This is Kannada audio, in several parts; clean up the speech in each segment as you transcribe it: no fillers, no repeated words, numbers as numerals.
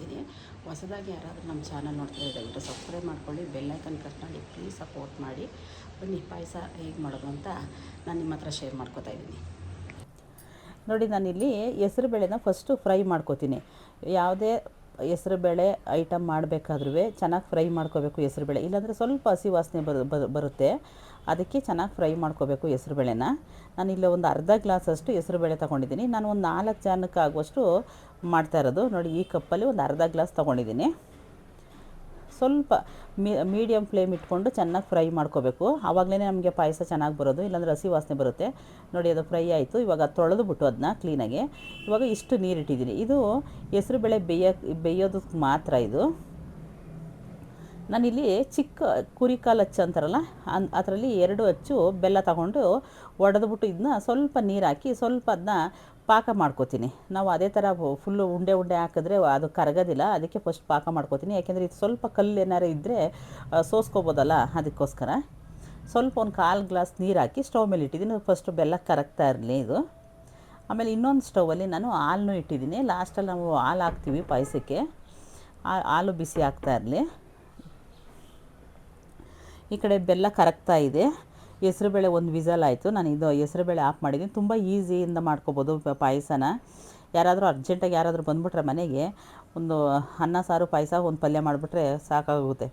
ಮಾಡ್ತಾಯಿದ್ದೀನಿ. ಹೊಸದಾಗಿ ಯಾರಾದರೂ ನಮ್ಮ ಚಾನಲ್ ನೋಡ್ತಾ ದಯವಿಟ್ಟು ಸಬ್ಸ್ಕ್ರೈಬ್ ಮಾಡ್ಕೊಳ್ಳಿ, ಬೆಲ್ ಐಕನ್ ಪ್ರೆಸ್ ಮಾಡಿ, ಪ್ಲೀಸ್ ಸಪೋರ್ಟ್ ಮಾಡಿ. ಬನ್ನಿ ಪಾಯಸ ಹೇಗೆ ಮಾಡೋದು ಅಂತ ನಾನು ನಿಮ್ಮ ಹತ್ರ ಶೇರ್ ಮಾಡ್ಕೋತಾ ಇದ್ದೀನಿ. ನೋಡಿ, ನಾನಿಲ್ಲಿ ಹೆಸರು ಬೇಳೆನ ಫಸ್ಟು ಫ್ರೈ ಮಾಡ್ಕೋತೀನಿ. ಯಾವುದೇ ಹೆಸರು ಬೇಳೆ ಐಟಮ್ ಮಾಡಬೇಕಾದ್ರೂ ಚೆನ್ನಾಗಿ ಫ್ರೈ ಮಾಡ್ಕೋಬೇಕು ಹೆಸರು ಬೇಳೆ, ಇಲ್ಲಾಂದರೆ ಸ್ವಲ್ಪ ಹಸಿ ವಾಸನೆ ಬರುತ್ತೆ. ಅದಕ್ಕೆ ಚೆನ್ನಾಗಿ ಫ್ರೈ ಮಾಡ್ಕೋಬೇಕು ಹೆಸರು ಬೇಳೆನ. ನಾನಿಲ್ಲಿ ಒಂದು ಅರ್ಧ ಗ್ಲಾಸಷ್ಟು ಹೆಸರು ಬೇಳೆ ತೊಗೊಂಡಿದ್ದೀನಿ. ನಾನು ಒಂದು 4 ಜನಕ್ಕೆ ಆಗುವಷ್ಟು ಮಾಡ್ತಾಯಿರೋದು. ನೋಡಿ, ಈ ಕಪ್ಪಲ್ಲಿ ಒಂದು ಅರ್ಧ ಗ್ಲಾಸ್ ತೊಗೊಂಡಿದ್ದೀನಿ. ಸ್ವಲ್ಪ ಮೀಡಿಯಮ್ ಫ್ಲೇಮ್ ಇಟ್ಕೊಂಡು ಚೆನ್ನಾಗಿ ಫ್ರೈ ಮಾಡ್ಕೋಬೇಕು. ಆವಾಗಲೇ ನಮಗೆ ಪಾಯಸ ಚೆನ್ನಾಗಿ ಬರೋದು, ಇಲ್ಲಾಂದರೆ ಹಸಿ ವಾಸನೆ ಬರುತ್ತೆ. ನೋಡಿ, ಅದು ಫ್ರೈ ಆಯಿತು. ಇವಾಗ ತೊಳೆದುಬಿಟ್ಟು ಅದನ್ನ ಕ್ಲೀನಾಗಿ ಇವಾಗ ಇಷ್ಟು ನೀರಿಟ್ಟಿದ್ದೀನಿ. ಇದು ಹೆಸರು ಬೇಳೆ ಬೇಯೋದಕ್ಕೆ ಮಾತ್ರ. ಇದು ನಾನಿಲ್ಲಿ ಚಿಕ್ಕ ಕುರಿಕಾಲು ಅಚ್ಚು ಅಂತಾರಲ್ಲ, ಅದರಲ್ಲಿ 2 ಅಚ್ಚು ಬೆಲ್ಲ ತಗೊಂಡು ಒಡೆದ್ಬಿಟ್ಟು ಇದನ್ನ ಸ್ವಲ್ಪ ನೀರು ಹಾಕಿ ಸ್ವಲ್ಪ ಅದನ್ನ ಪಾಕ ಮಾಡ್ಕೋತೀನಿ. ನಾವು ಅದೇ ಥರ ಫುಲ್ಲು ಉಂಡೆ ಹಾಕಿದ್ರೆ ಅದು ಕರಗೋದಿಲ್ಲ. ಅದಕ್ಕೆ ಫಸ್ಟ್ ಪಾಕ ಮಾಡ್ಕೋತೀನಿ. ಯಾಕೆಂದರೆ ಇದು ಸ್ವಲ್ಪ ಕಲ್ಲು ಏನಾರು ಇದ್ದರೆ ಸೋಸ್ಕೋಬೋದಲ್ಲ, ಅದಕ್ಕೋಸ್ಕರ ಸ್ವಲ್ಪ ಒಂದು 1/4 ಗ್ಲಾಸ್ ನೀರು ಹಾಕಿ ಸ್ಟವ್ ಮೇಲೆ ಇಟ್ಟಿದ್ದೀನಿ. ಫಸ್ಟು ಬೆಲ್ಲ ಕರಗ್ತಾ ಇರಲಿ ಇದು. ಆಮೇಲೆ ಇನ್ನೊಂದು ಸ್ಟವಲ್ಲಿ ನಾನು ಹಾಲನ್ನು ಇಟ್ಟಿದ್ದೀನಿ. ಲಾಸ್ಟಲ್ಲಿ ನಾವು ಹಾಲು ಹಾಕ್ತೀವಿ ಪಾಯಸಕ್ಕೆ. ಹಾಲು ಬಿಸಿ ಆಗ್ತಾ ಇರಲಿ. ಈ ಕಡೆ ಬೆಲ್ಲ ಕರಗ್ತಾ ಇದೆ. ಹೆಸರುಬೇಳೆ ಒಂದು ವಿಸಲ್ ಆಯಿತು. ನಾನು ಇದು ಹೆಸರುಬೇಳೆ ಆಫ್ ಮಾಡಿದ್ದೀನಿ. ತುಂಬ ಈಸಿಯಿಂದ ಮಾಡ್ಕೊಬೋದು ಪಾಯಸನ. ಯಾರಾದರೂ ಅರ್ಜೆಂಟಾಗಿ ಯಾರಾದರೂ ಬಂದುಬಿಟ್ರೆ ಮನೆಗೆ ಒಂದು ಅನ್ನ ಸಾರು ಪಾಯಸ ಒಂದು ಪಲ್ಯ ಮಾಡಿಬಿಟ್ರೆ ಸಾಕಾಗುತ್ತೆ.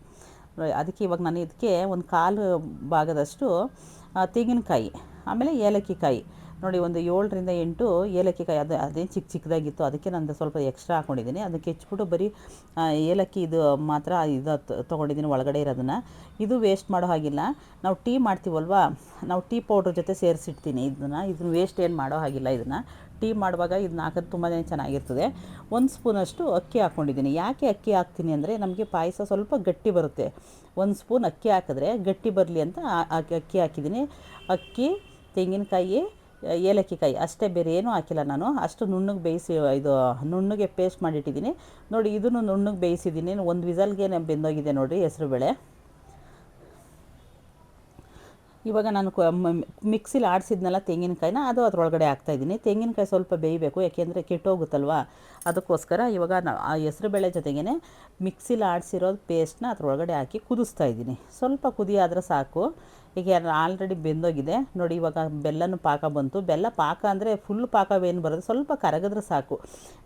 ಅದಕ್ಕೆ ಇವಾಗ ನಾನು ಇದಕ್ಕೆ ಒಂದು 1/4 ಭಾಗದಷ್ಟು ತೆಂಗಿನಕಾಯಿ, ಆಮೇಲೆ ಏಲಕ್ಕಿ ಕಾಯಿ, ನೋಡಿ ಒಂದು 7ರಿಂದ 8 ಏಲಕ್ಕಿ ಕಾಯಿ, ಅದೇ ಚಿಕ್ಕದಾಗಿತ್ತು. ಅದಕ್ಕೆ ನಾನು ಸ್ವಲ್ಪ ಎಕ್ಸ್ಟ್ರಾ ಹಾಕ್ಕೊಂಡಿದ್ದೀನಿ. ಅದಕ್ಕೆ ಹೆಚ್ಚಿಬಿಟ್ಟು ಬರೀ ಏಲಕ್ಕಿ ಇದು ಮಾತ್ರ ಇದು ತೊಗೊಂಡಿದ್ದೀನಿ ಒಳಗಡೆ ಇರೋದನ್ನು. ಇದು ವೇಸ್ಟ್ ಮಾಡೋ ಹಾಗಿಲ್ಲ. ನಾವು ಟೀ ಮಾಡ್ತೀವಲ್ವ, ನಾವು ಟೀ ಪೌಡ್ರ್ ಜೊತೆ ಸೇರಿಸಿಡ್ತೀನಿ ಇದನ್ನು ವೇಸ್ಟ್ ಏನು ಮಾಡೋ ಹಾಗಿಲ್ಲ. ಇದನ್ನು ಟೀ ಮಾಡುವಾಗ ಇದನ್ನ ಹಾಕೋದು ತುಂಬಾ ಚೆನ್ನಾಗಿರ್ತದೆ. 1 ಸ್ಪೂನಷ್ಟು ಅಕ್ಕಿ ಹಾಕ್ಕೊಂಡಿದ್ದೀನಿ. ಯಾಕೆ ಅಕ್ಕಿ ಹಾಕ್ತೀನಿ ಅಂದರೆ ನಮಗೆ ಪಾಯಸ ಸ್ವಲ್ಪ ಗಟ್ಟಿ ಬರುತ್ತೆ. 1 ಸ್ಪೂನ್ ಅಕ್ಕಿ ಹಾಕಿದ್ರೆ ಗಟ್ಟಿ ಬರಲಿ ಅಂತ ಅಕ್ಕಿ ಹಾಕಿದ್ದೀನಿ. ಅಕ್ಕಿ, ತೆಂಗಿನಕಾಯಿ, ಏಲಕ್ಕಿ ಕಾಯಿ ಅಷ್ಟೇ, ಬೇರೆ ಏನೂ ಹಾಕಿಲ್ಲ ನಾನು. ಅಷ್ಟು ನುಣ್ಣಗೆ ಬೇಯಿಸಿ ಇದು ನುಣ್ಣಗೆ ಪೇಸ್ಟ್ ಮಾಡಿಟ್ಟಿದ್ದೀನಿ. ನೋಡಿ, ಇದನ್ನು ನುಣ್ಣಗೆ ಬೇಯಿಸಿದ್ದೀನಿ. 1 ವಿಸಲ್ಗೆ ಬೆಂದೋಗಿದೆ ನೋಡಿರಿ ಹೆಸರುಬೇಳೆ. ಇವಾಗ ನಾನು ಮಿಕ್ಸಿಲಿ ಆಡಿಸಿದ್ನಲ್ಲ ತೆಂಗಿನಕಾಯಿನ, ಅದು ಅದರೊಳಗಡೆ ಹಾಕ್ತಾಯಿದ್ದೀನಿ. ತೆಂಗಿನಕಾಯಿ ಸ್ವಲ್ಪ ಬೇಯಬೇಕು, ಯಾಕೆಂದರೆ ಕೆಟ್ಟೋಗುತ್ತಲ್ವ, ಅದಕ್ಕೋಸ್ಕರ ಇವಾಗ ಆ ಹೆಸರುಬೇಳೆ ಜೊತೆಗೇ ಮಿಕ್ಸಿಲಿ ಆಡಿಸಿರೋ ಪೇಸ್ಟ್ನ ಅದರೊಳಗಡೆ ಹಾಕಿ ಕುದಿಸ್ತಾ ಇದ್ದೀನಿ. ಸ್ವಲ್ಪ ಕುದಿ ಆದರೆ ಸಾಕು. ಈಗ ಆಲ್ರೆಡಿ ಬೆಂದೋಗಿದೆ ನೋಡಿ. ಇವಾಗ ಬೆಲ್ಲನೂ ಪಾಕ ಬಂತು. ಬೆಲ್ಲ ಪಾಕ ಅಂದರೆ ಫುಲ್ ಪಾಕವೇನು ಬರೋದು, ಸ್ವಲ್ಪ ಕರಗಿದ್ರೆ ಸಾಕು.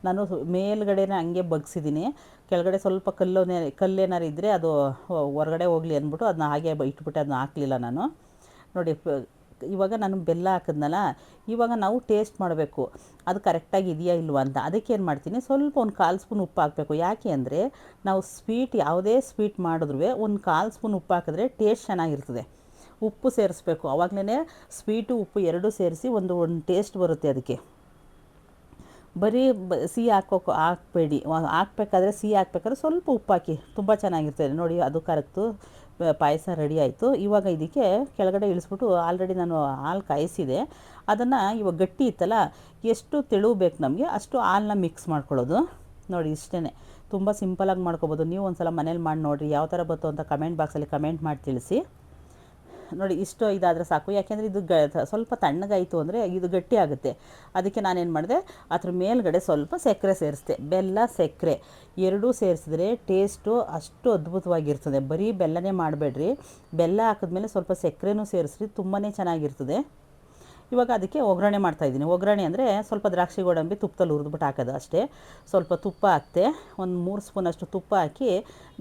ನಾನು ಮೇಲ್ಗಡೆನೇ ಹಂಗೆ ಬಗ್ಸಿದ್ದೀನಿ. ಕೆಳಗಡೆ ಸ್ವಲ್ಪ ಕಲ್ಲೇನಾರು ಇದ್ದರೆ ಅದು ಹೊರಗಡೆ ಹೋಗಲಿ ಅಂದ್ಬಿಟ್ಟು ಅದನ್ನ ಹಾಗೆ ಇಟ್ಬಿಟ್ಟು ಅದನ್ನ ಹಾಕಲಿಲ್ಲ ನಾನು. ನೋಡಿ, ಇವಾಗ ನಾನು ಬೆಲ್ಲ ಹಾಕಿದ್ನಲ್ಲ, ಇವಾಗ ನಾವು ಟೇಸ್ಟ್ ಮಾಡಬೇಕು ಅದು ಕರೆಕ್ಟಾಗಿ ಇದೆಯಾ ಇಲ್ವಾ ಅಂತ. ಅದಕ್ಕೆ ಏನು ಮಾಡ್ತೀನಿ, ಸ್ವಲ್ಪ ಒಂದು 1/4 ಸ್ಪೂನ್ ಉಪ್ಪು ಹಾಕಬೇಕು. ಯಾಕೆ ಅಂದರೆ ನಾವು ಯಾವುದೇ ಸ್ವೀಟ್ ಮಾಡಿದ್ರೂ ಒಂದು 1/4 ಸ್ಪೂನ್ ಉಪ್ಪು ಹಾಕಿದ್ರೆ ಟೇಸ್ಟ್ ಚೆನ್ನಾಗಿರ್ತದೆ. ಉಪ್ಪು ಸೇರಿಸ್ಬೇಕು, ಆವಾಗಲೇ ಸ್ವೀಟು ಉಪ್ಪು ಎರಡೂ ಸೇರಿಸಿ ಒಂದು ಟೇಸ್ಟ್ ಬರುತ್ತೆ ಅದಕ್ಕೆ. ಬರೀ ಸಿಹಿ ಹಾಕಬೇಡಿ. ಹಾಕ್ಬೇಕಾದ್ರೆ ಸಿಹಿ ಹಾಕ್ಬೇಕಾದ್ರೆ ಸ್ವಲ್ಪ ಉಪ್ಪು ಹಾಕಿ, ತುಂಬ ಚೆನ್ನಾಗಿರ್ತದೆ. ನೋಡಿ, ಅದು ಕರಗ್ತು, ಪಾಯಸ ರೆಡಿ ಆಯಿತು. ಇವಾಗ ಇದಕ್ಕೆ ಕೆಳಗಡೆ ಇಳಿಸ್ಬಿಟ್ಟು ಆಲ್ರೆಡಿ ನಾನು ಹಾಲು ಕಾಯಿಸಿದೆ. ಅದನ್ನು ಇವಾಗ ಗಟ್ಟಿ ಇತ್ತಲ್ಲ, ಎಷ್ಟು ತೆಳು ಬೇಕು ನಮಗೆ ಅಷ್ಟು ಹಾಲನ್ನ ಮಿಕ್ಸ್ ಮಾಡ್ಕೊಳ್ಳೋದು. ನೋಡಿ, ಇಷ್ಟೇ, ತುಂಬ ಸಿಂಪಲಾಗಿ ಮಾಡ್ಕೊಬೋದು. ನೀವು ಒಂದು ಸಲ ಮನೇಲಿ ಮಾಡಿ ನೋಡಿರಿ. ಯಾವ ಥರ ಬಂತು ಅಂತ ಕಮೆಂಟ್ ಬಾಕ್ಸಲ್ಲಿ ಕಮೆಂಟ್ ಮಾಡಿ ತಿಳಿಸಿ. ನೋಡಿ, ಇಷ್ಟು ಇದಾದರೆ ಸಾಕು. ಯಾಕೆಂದರೆ ಇದು ಸ್ವಲ್ಪ ತಣ್ಣಗಾಯಿತು ಅಂದರೆ ಇದು ಗಟ್ಟಿ ಆಗುತ್ತೆ. ಅದಕ್ಕೆ ನಾನೇನು ಮಾಡಿದೆ, ಅದ್ರ ಮೇಲ್ಗಡೆ ಸ್ವಲ್ಪ ಸಕ್ಕರೆ ಸೇರಿಸಿದೆ. ಬೆಲ್ಲ, ಸಕ್ಕರೆ ಎರಡೂ ಸೇರಿಸಿದ್ರೆ ಟೇಸ್ಟು ಅಷ್ಟು ಅದ್ಭುತವಾಗಿರ್ತದೆ. ಬರೀ ಬೆಲ್ಲನೇ ಮಾಡಬೇಡ್ರಿ, ಬೆಲ್ಲ ಹಾಕಿದ್ಮೇಲೆ ಸ್ವಲ್ಪ ಸಕ್ಕರೆನೂ ಸೇರಿಸ್ರಿ, ತುಂಬಾ ಚೆನ್ನಾಗಿರ್ತದೆ. ಇವಾಗ ಅದಕ್ಕೆ ಒಗ್ಗರಣೆ ಮಾಡ್ತಾಯಿದ್ದೀನಿ. ಒಗ್ಗರಣೆ ಅಂದರೆ ಸ್ವಲ್ಪ ದ್ರಾಕ್ಷಿ ಗೋಡಂಬಿ ತುಪ್ಪದಲ್ಲಿ ಹುರಿದ್ಬಿಟ್ಟು ಹಾಕೋದು ಅಷ್ಟೇ. ಸ್ವಲ್ಪ ತುಪ್ಪ ಹಾಕ್ತೆ, ಒಂದು 3 ಸ್ಪೂನಷ್ಟು ತುಪ್ಪ ಹಾಕಿ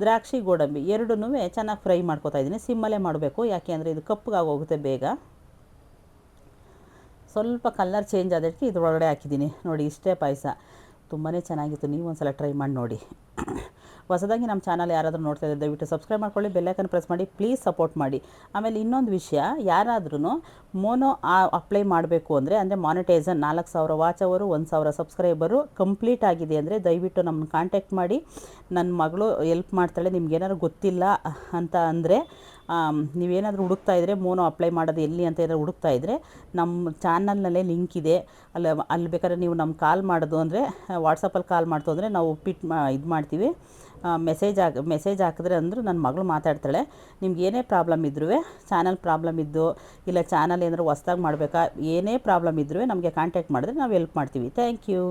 ದ್ರಾಕ್ಷಿ ಗೋಡಂಬಿ ಎರಡನ್ನೂ ಚೆನ್ನಾಗಿ ಫ್ರೈ ಮಾಡ್ಕೊತಾಯಿದ್ದೀನಿ. ಸಿಮ್ಮಲ್ಲೇ ಮಾಡಬೇಕು, ಯಾಕೆ ಅಂದರೆ ಇದು ಕಪ್ಪಗಾಗೋಗುತ್ತೆ ಬೇಗ. ಸ್ವಲ್ಪ ಕಲರ್ ಚೇಂಜ್ ಆದಕ್ಕೆ ಇದ್ರೊಳಗಡೆ ಹಾಕಿದ್ದೀನಿ. ನೋಡಿ, ಇಷ್ಟೇ ಪಾಯಸ. ತುಂಬಾ ಚೆನ್ನಾಗಿತ್ತು. ನೀವು ಒಂದು ಸಲ ಟ್ರೈ ಮಾಡಿ ನೋಡಿ. ಹೊಸದಾಗಿ ನಮ್ಮ ಚಾನಲ್ ಯಾರಾದರೂ ನೋಡ್ತಾ ಇದ್ದರೆ ದಯವಿಟ್ಟು ಸಬ್ಸ್ಕ್ರೈಬ್ ಮಾಡ್ಕೊಳ್ಳಿ, ಬೆಲ್ಲೈಕನ್ ಪ್ರೆಸ್ ಮಾಡಿ, ಪ್ಲೀಸ್ ಸಪೋರ್ಟ್ ಮಾಡಿ. ಆಮೇಲೆ ಇನ್ನೊಂದು ವಿಷಯ, ಯಾರಾದ್ರೂ ಮೋನೋ ಅಪ್ಲೈ ಮಾಡಬೇಕು ಅಂದರೆ ಮಾನಿಟೈಸನ್ 4000 ವಾಚ್ ಅವರು, 1000 ಸಬ್ಸ್ಕ್ರೈಬರು ಕಂಪ್ಲೀಟ್ ಆಗಿದೆ ಅಂದರೆ ದಯವಿಟ್ಟು ನಮ್ಮನ್ನು ಕಾಂಟ್ಯಾಕ್ಟ್ ಮಾಡಿ. ನನ್ನ ಮಗಳು ಎಲ್ಪ್ ಮಾಡ್ತಾಳೆ. ನಿಮ್ಗೇನಾದ್ರು ಗೊತ್ತಿಲ್ಲ ಅಂತ ಅಂದರೆ, ನೀವೇನಾದರೂ ಹುಡುಕ್ತಾ ಇದ್ದರೆ ಮೋನೋ ಅಪ್ಲೈ ಮಾಡೋದು ಎಲ್ಲಿ ಅಂತ ಏನಾದ್ರು ಹುಡುಕ್ತಾ ಇದ್ದರೆ ನಮ್ಮ ಚಾನಲ್ನಲ್ಲೇ ಲಿಂಕ್ ಇದೆ. ಅಲ್ಲಿ ಬೇಕಾದ್ರೆ ನೀವು ನಮ್ಗೆ ಕಾಲ್ ಮಾಡೋದು ಅಂದರೆ ವಾಟ್ಸಪ್ಪಲ್ಲಿ ಕಾಲ್ ಮಾಡ್ತು ಅಂದರೆ ನಾವು ಇದು ಮಾಡ್ತೀವಿ. ಮೆಸೇಜ್ ಹಾಕಿದ್ರೆ ಅಂದರೂ ನನ್ನ ಮಗಳು ಮಾತಾಡ್ತಾಳೆ. ನಿಮ್ಗೆ ಏನೇ ಪ್ರಾಬ್ಲಮ್ ಇದ್ರೂ, ಚಾನಲ್ ಪ್ರಾಬ್ಲಮ್ ಇದ್ದು ಇಲ್ಲ ಚಾನಲ್ ಏನಾದರೂ ಹೊಸ್ದಾಗಿ ಮಾಡಬೇಕಾ, ಏನೇ ಪ್ರಾಬ್ಲಮ್ ಇದ್ರೂ ನಮಗೆ ಕಾಂಟ್ಯಾಕ್ಟ್ ಮಾಡಿದ್ರೆ ನಾವು ಹೆಲ್ಪ್ ಮಾಡ್ತೀವಿ. Thank you.